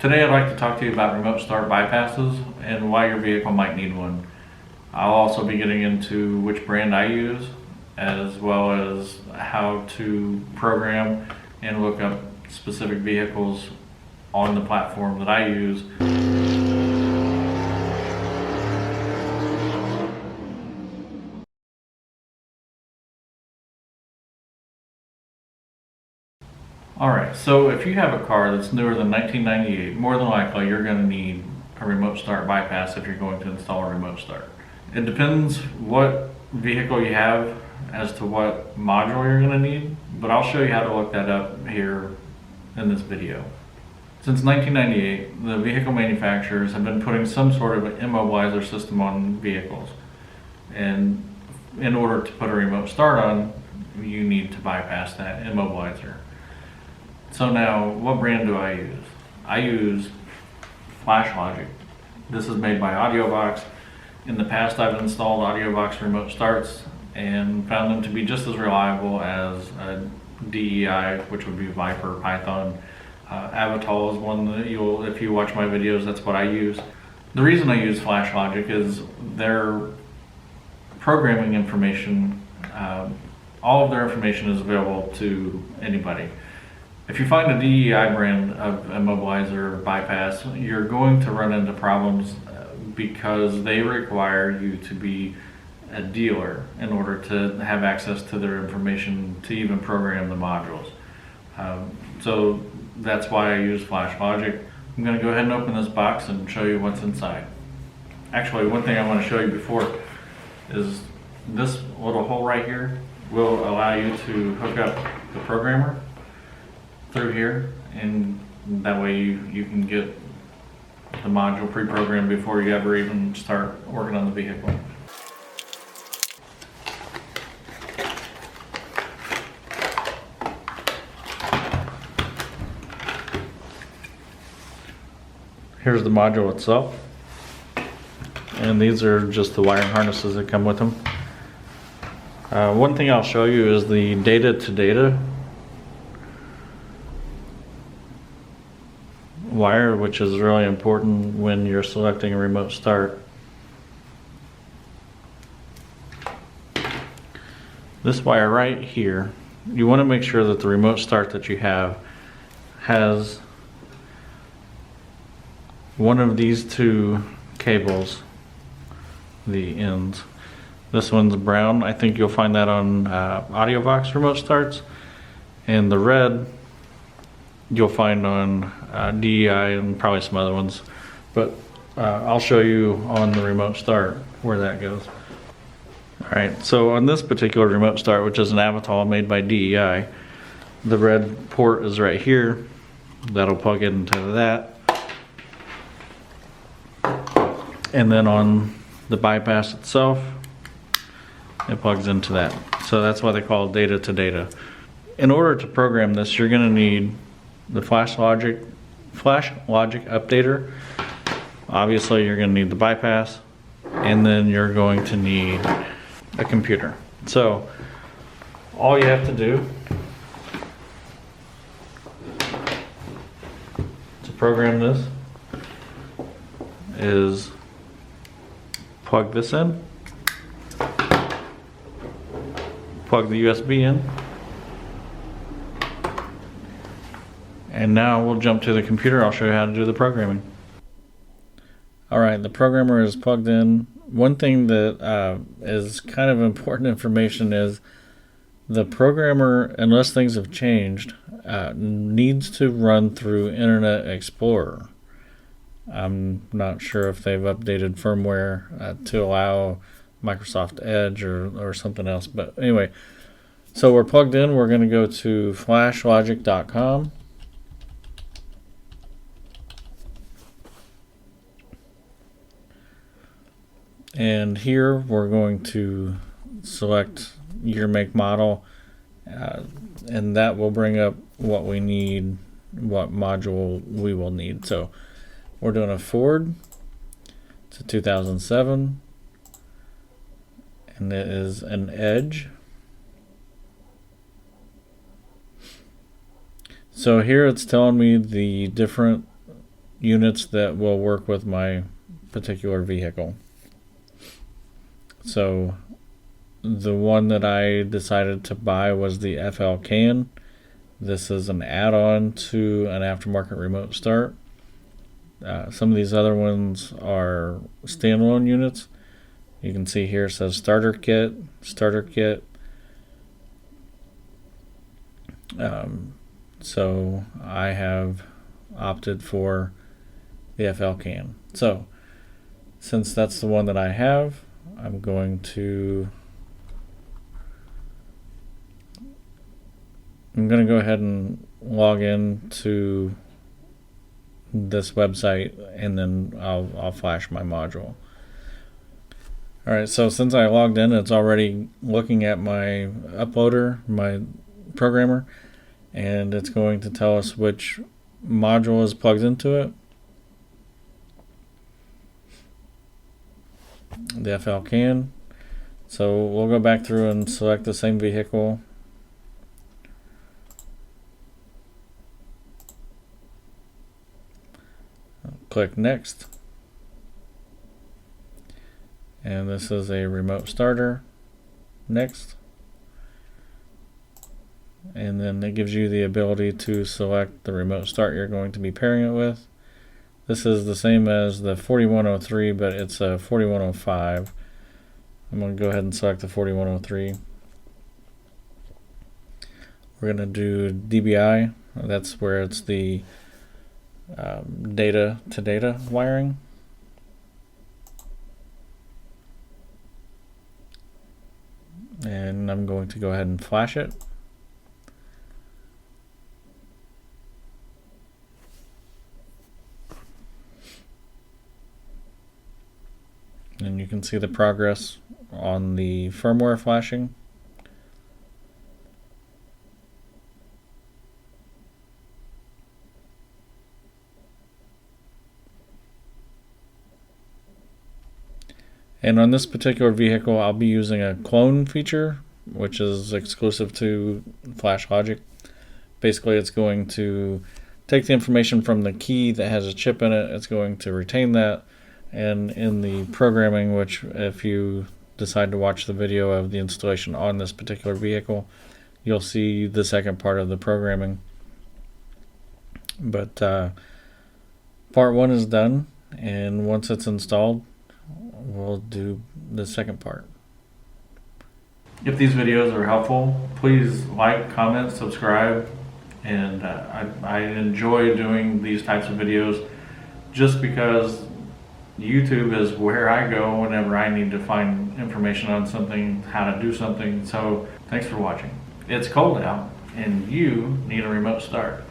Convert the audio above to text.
Today I'd like to talk to you about remote start bypasses and why your vehicle might need one. I'll also be getting into which brand I use, as well as how to program and look up specific vehicles on the platform that I use. Alright, so if you have a car that's newer than 1998, more than likely you're going to need a remote start bypass if you're going to install a remote start. It depends what vehicle you have as to what module you're going to need, but I'll show you how to look that up here in this video. Since 1998, the vehicle manufacturers have been putting some sort of immobilizer system on vehicles, and in order to put a remote start on, you need to bypass that immobilizer. So now, what brand do I use? I use Flashlogic. This is made by AudioVox. In the past, I've installed AudioVox remote starts and found them to be just as reliable as a DEI, which would be Viper, Python. Avital is one that if you watch my videos, that's what I use. The reason I use Flashlogic is their programming information, all of their information is available to anybody. If you find a DEI brand of immobilizer bypass, you're going to run into problems because they require you to be a dealer in order to have access to their information to even program the modules. So that's why I use Flashlogic. I'm going to go ahead and open this box and show you what's inside. Actually, one thing I want to show you before is this little hole right here will allow you to hook up the programmer through here, and that way you can get the module pre-programmed before you ever even start working on the vehicle. Here's the module itself, and these are just the wiring harnesses that come with them. One thing I'll show you is the data to data wire, which is really important when you're selecting a remote start. This wire right here, you want to make sure that the remote start that you have has one of these two cables, the ends. This one's brown. I think you'll find that on AudioVox remote starts, and the red you'll find on DEI and probably some other ones, but I'll show you on the remote start where that goes. Alright, so on this particular remote start, which is an Avital made by DEI, the red port is right here. That'll plug into that. And then on the bypass itself, it plugs into that. So that's why they call it data to data. In order to program this, you're going to need the Flashlogic updater. Obviously, you're going to need the bypass, and then you're going to need a computer. So all you have to do to program this is plug this in, plug the USB in, and now we'll jump to the computer. I'll show you how to do the programming. Alright, the programmer is plugged in. One thing that is kind of important information is the programmer, unless things have changed, needs to run through Internet Explorer. I'm not sure if they've updated firmware to allow Microsoft Edge or something else, but anyway, so we're plugged in. We're going to go to flashlogic.com. And here we're going to select year, make, model, and that will bring up what we need, what module we will need. So we're doing a Ford. It's a 2007, and it is an Edge. So here it's telling me the different units that will work with my particular vehicle. So the one that I decided to buy was the FLCAN. This is an add-on to an aftermarket remote start. Some of these other ones are standalone units. You can see here it says starter kit. So I have opted for the FLCAN. So since that's the one that I have, I'm going to go ahead and log in to this website, and then I'll flash my module. Alright, so since I logged in, it's already looking at my uploader, my programmer, and it's going to tell us which module is plugged into it. The FLCAN. So we'll go back through and select the same vehicle. Click next, and this is a remote starter. Next, and then it gives you the ability to select the remote start you're going to be pairing it with. This is the same as the 4103, but it's a 4105. I'm going to go ahead and select the 4103. We're going to do DBI. That's where it's the data to data wiring. And I'm going to go ahead and flash it. And you can see the progress on the firmware flashing. And on this particular vehicle, I'll be using a clone feature, which is exclusive to Flashlogic. Basically, it's going to take the information from the key that has a chip in it. It's going to retain that. And in the programming, which if you decide to watch the video of the installation on this particular vehicle, you'll see the second part of the programming. But part one is done, and once it's installed, we'll do the second part. If these videos are helpful, please like, comment, subscribe, and I enjoy doing these types of videos just because YouTube is where I go whenever I need to find information on something, how to do something. So thanks for watching. It's cold out and you need a remote start.